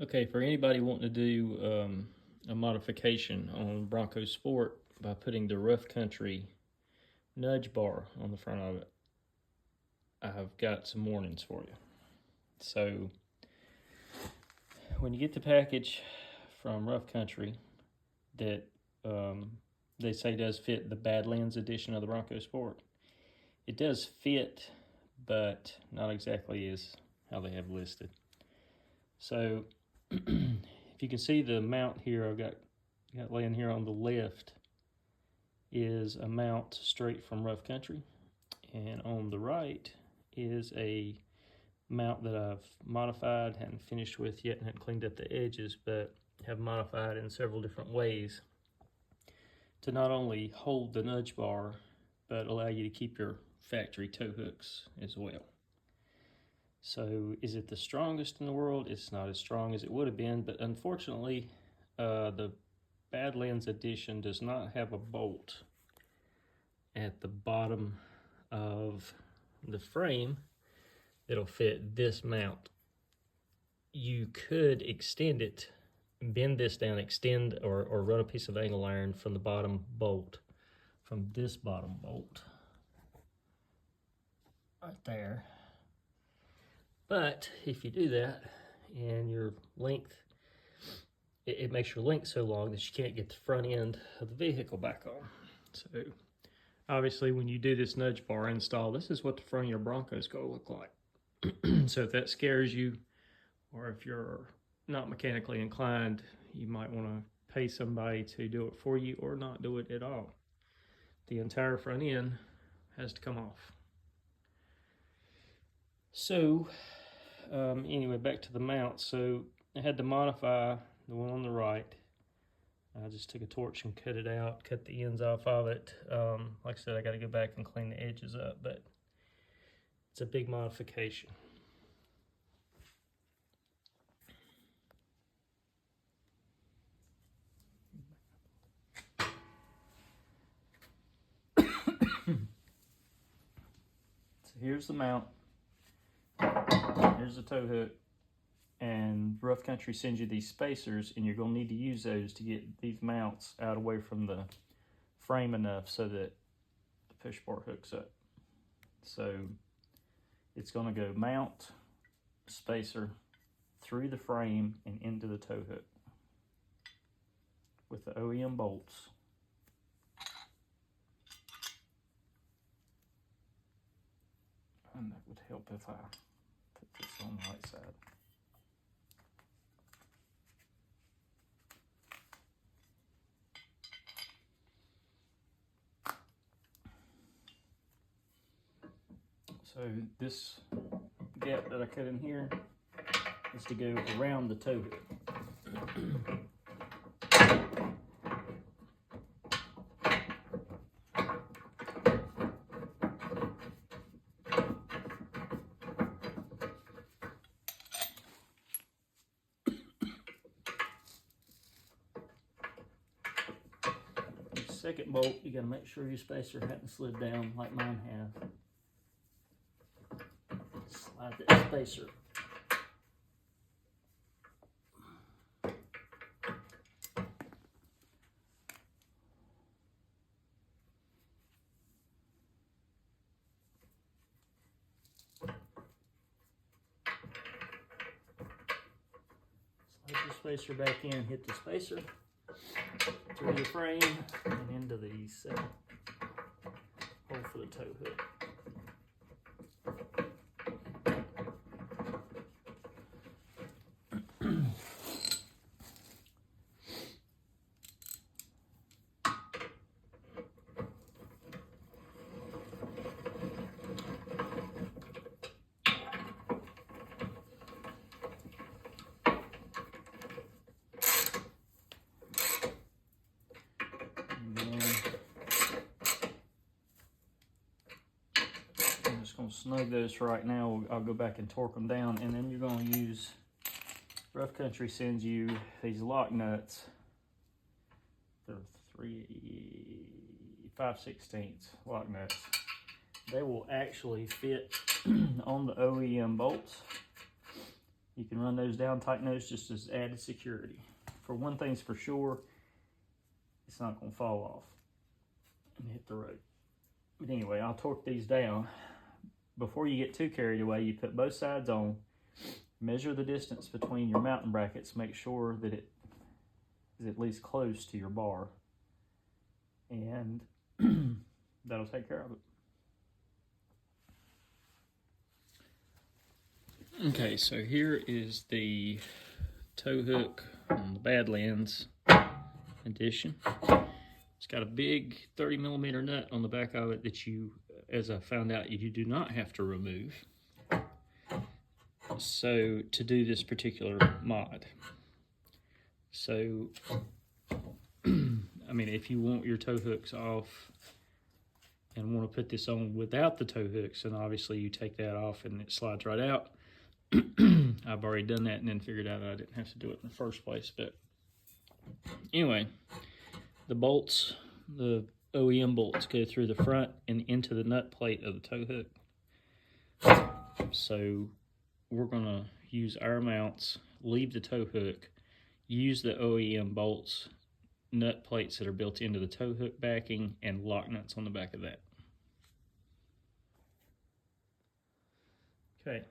Okay, for anybody wanting to do a modification on Bronco Sport by putting the rough country nudge bar on the front of it, I've got some warnings for you. So when you get the package from Rough Country that they say does fit the Badlands edition of the Bronco Sport, it does fit, but not exactly as how they have listed. So if you can see the mount here I've got laying here on the left is a mount straight from Rough Country, and on the right is a mount that I've modified, hadn't finished with yet, and hadn't cleaned up the edges, but have modified in several different ways to not only hold the nudge bar, but allow you to keep your factory tow hooks as well. So is it the strongest in the world? It's not as strong as it would have been, but unfortunately, the Badlands edition does not have a bolt at the bottom of the frame that'll fit this mount. You could extend it, bend this down, extend or run a piece of angle iron from the bottom bolt, from this bottom bolt right there. But if you do that and your length, it makes your length so long that you can't get the front end of the vehicle back on. So obviously when you do this nudge bar install, this is what the front of your Bronco is going to look like. So if that scares you, or if you're not mechanically inclined, you might want to pay somebody to do it for you or not do it at all. The entire front end has to come off. So anyway, back to the mount. So I had to modify the one on the right. I just took a torch and cut it out, cut the ends off of it. Like I said, I got to go back and clean the edges up, but it's a big modification. So here's the mount. Here's the tow hook. And Rough Country sends you these spacers, and you're going to need to use those to get these mounts out away from the frame enough so that the push bar hooks up. So it's going to go mount, spacer, through the frame and into the tow hook with the OEM bolts. And that would help if I put this on the right side. So this gap that I cut in here is to go around the tow hook. The second bolt, you got to make sure your spacer hadn't slid down like mine have. Slide that spacer. Slide the spacer back in, hit the spacer through the frame and into the hole for the tow hook. Going to snug those right now. I'll go back and torque them down, and then you're going to use, Rough Country sends you these lock nuts. They're 5/16 lock nuts. They will actually fit on the OEM bolts, You can run those down, tighten those just as added security. For one thing's for sure, it's not going to fall off and hit the road. But anyway, I'll torque these down. Before you get too carried away, you put both sides on, measure the distance between your mounting brackets, make sure that it is at least close to your bar, and that'll take care of it. Okay, so here is the tow hook on the Badlands edition. It's got a big 30mm nut on the back of it that you, as I found out, you do not have to remove. So to do this particular mod. So, I mean, if you want your tow hooks off and want to put this on without the tow hooks, then obviously you take that off and it slides right out. I've already done that and then figured out I didn't have to do it in the first place. But anyway, the bolts, the OEM bolts, go through the front and into the nut plate of the tow hook. So we're going to use our mounts, leave the tow hook, use the OEM bolts, nut plates that are built into the tow hook backing, and lock nuts on the back of that. Okay.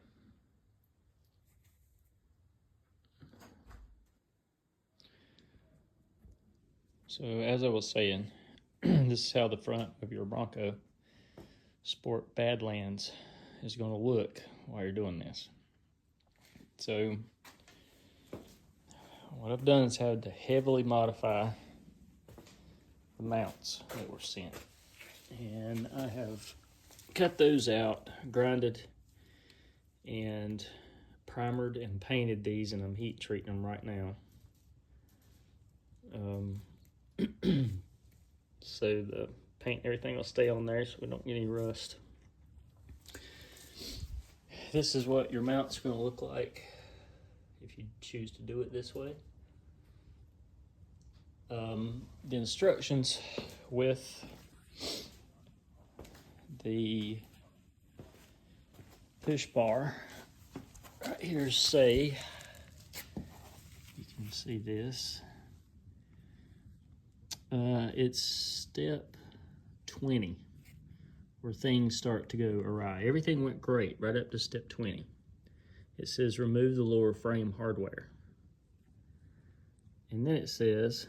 So as I was saying, this is how the front of your Bronco Sport Badlands is going to look while you're doing this. So what I've done is had to heavily modify the mounts that were sent. And I have cut those out, grinded, and primered and painted these, and I'm heat treating them right now. So the paint and everything will stay on there so we don't get any rust. This is what your mount's going to look like if you choose to do it this way. The instructions with the push bar right here say, you can see this, it's step 20 where things start to go awry. Everything went great right up to step 20. It says remove the lower frame hardware. And then it says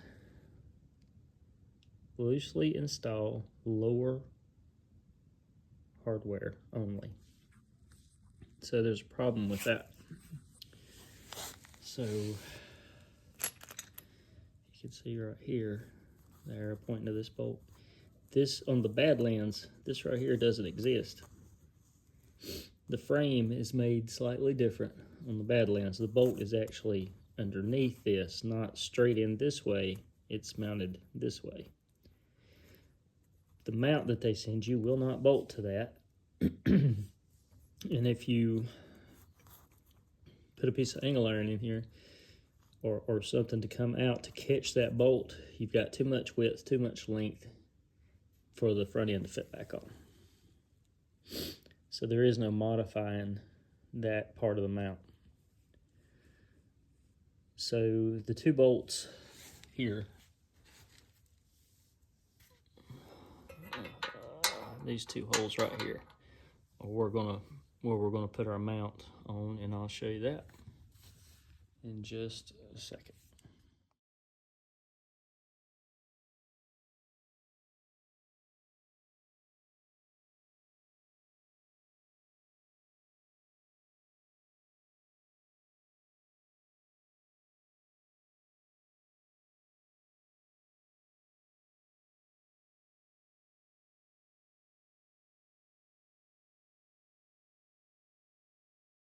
loosely install lower hardware only. So there's a problem with that. So you can see right here, there, pointing to this bolt. This on the Badlands, this right here doesn't exist. The frame is made slightly different on the Badlands. The bolt is actually underneath this, not straight in this way. It's mounted this way. The mount that they send you will not bolt to that. And if you put a piece of angle iron in here or something to come out to catch that bolt, you've got too much width, too much length for the front end to fit back on. So there is no modifying that part of the mount. So the two bolts here, these two holes right here, where we're gonna put our mount on, and I'll show you that in just a second.